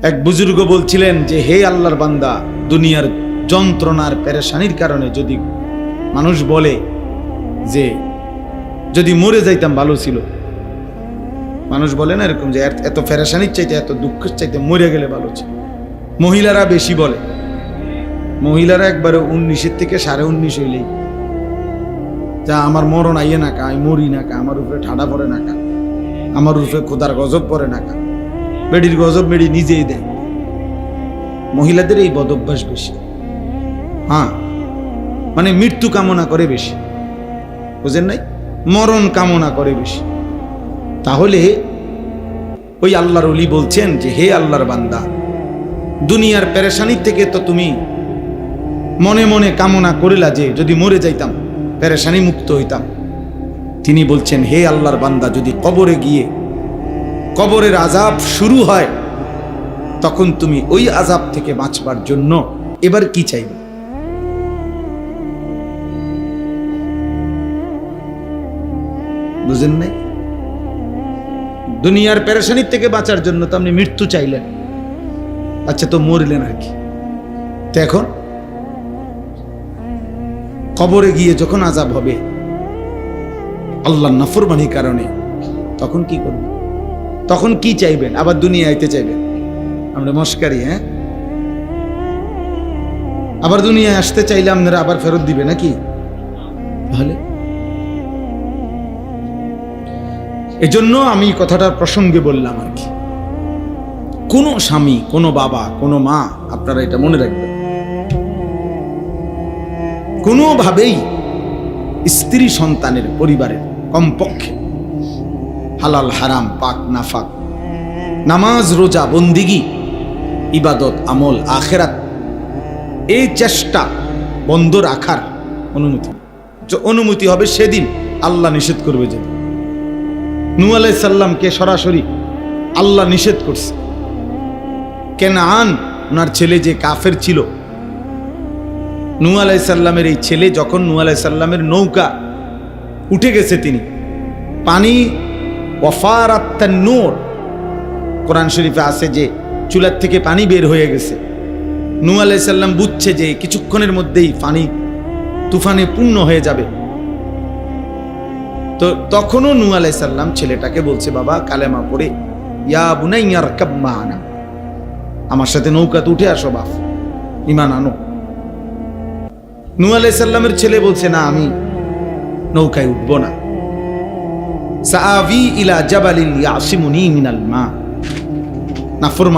এক বুজুর্গ বলছিলেন যে হে আল্লাহর বান্দা, দুনিয়ার যন্ত্রণার পেরেশানির কারণে যদি মানুষ বলে যে যদি মরে যাইতাম ভালো ছিল, মানুষ বলে না এরকম যে এত পেরেশানির চাইতে এত দুঃখের চাইতে মরে গেলে ভালো ছিল। মহিলারা বেশি বলে, মহিলারা একবারে 19 থেকে 19.5 হইলেই যা আমার মরণ আইয়ে না কা, আমি মরি না কা, আমার উপরে ঠাডা পড়ে না কা, আমার উপরে খোদার গজব পড়ে না কা, বেডির গজব বেডি নিজেই দেয়। মহিলাদের এই বদ অভ্যাস বেশি। হ্যাঁ, মানে মৃত্যু কামনা করে বেশি, বুঝেন নাই, মরণ কামনা করে বেশি। তাহলে ওই আল্লাহর ওলি বলছেন যে হে আল্লাহর বান্দা, দুনিয়ার পেরেশানির থেকে তো তুমি মনে মনে কামনা করিলা যে যদি মরে যাইতাম পেরেশানি মুক্ত হইতাম। তিনি বলছেন হে আল্লাহর বান্দা, যদি কবরে গিয়ে কবরের আযাব শুরু হয় তখন তুমি ওই আযাব থেকে বাঁচবার জন্য এবার কি চাইবে? বুঝেন নাই? দুনিয়ার পেরেশানির থেকে বাঁচার জন্য তো আপনি মৃত্যু চাইলেন, আচ্ছা তো মরলেন আর কি। তো এখন কবরে গিয়ে যখন আযাব হবে আল্লাহর নাফরমানির কারণে, তখন কি করবেন? তখন কি চাইবেন? আবার দুনিয়া আইতে চাইবেন? আমরা মস্কারি, হ্যাঁ, আবার দুনিয়ায় আসতে চাইলে আপনারা আবার ফেরত দিবে নাকি? তাহলে এজন্য আমি কথাটার প্রসঙ্গে বললাম আর কি। কোনো স্বামী, কোনো বাবা, কোনো মা, আপনারা এটা মনে রাখবেন, কোনোভাবেই স্ত্রী সন্তানের পরিবারের কমপক্ষে হালাল হারাম, পাক নাফাক, নামাজ রোজা বন্দিগি, ইবাদত আমল আখেরাত, এই চেষ্টা বন্ধ রাখার অনুমতি হবে সেদিন আল্লাহ নিষেধ করবে। যেদিন নূহ আলাইহিস সালামকে সরাসরি আল্লাহ নিষেধ করছে। কেনান ওনার ছেলে যে কাফের ছিল, নূহ আলাইহিস সালামের এই ছেলে যখন নূহ আলাইহিস সালামের নৌকা উঠে গেছে, তিনি পানি ওয়াফারাত তান্নুর, কোরআন শরীফে আছে যে চুলার থেকে পানি বের হয়ে গেছে। নূহ আলাইহিস সালাম বুঝছে যে কিছুক্ষণের মধ্যেই পানি তুফানে পূর্ণ হয়ে যাবে। তো তখনও নূহ আলাইহিস সালাম ছেলেটাকে বলছে, বাবা কালেমা পড়ে ইয়া বুনাইয়া রাকাব মা'ানা, আমার সাথে নৌকাতে উঠে আসো, বাপ ঈমান আনো। নূহ আলাইহিস সালামের ছেলে বলছে, না আমি নৌকায় উঠবো না, সাআবি ইলা জাবালিন ইয়াসিমুনি মিনাল মা। নাফরমান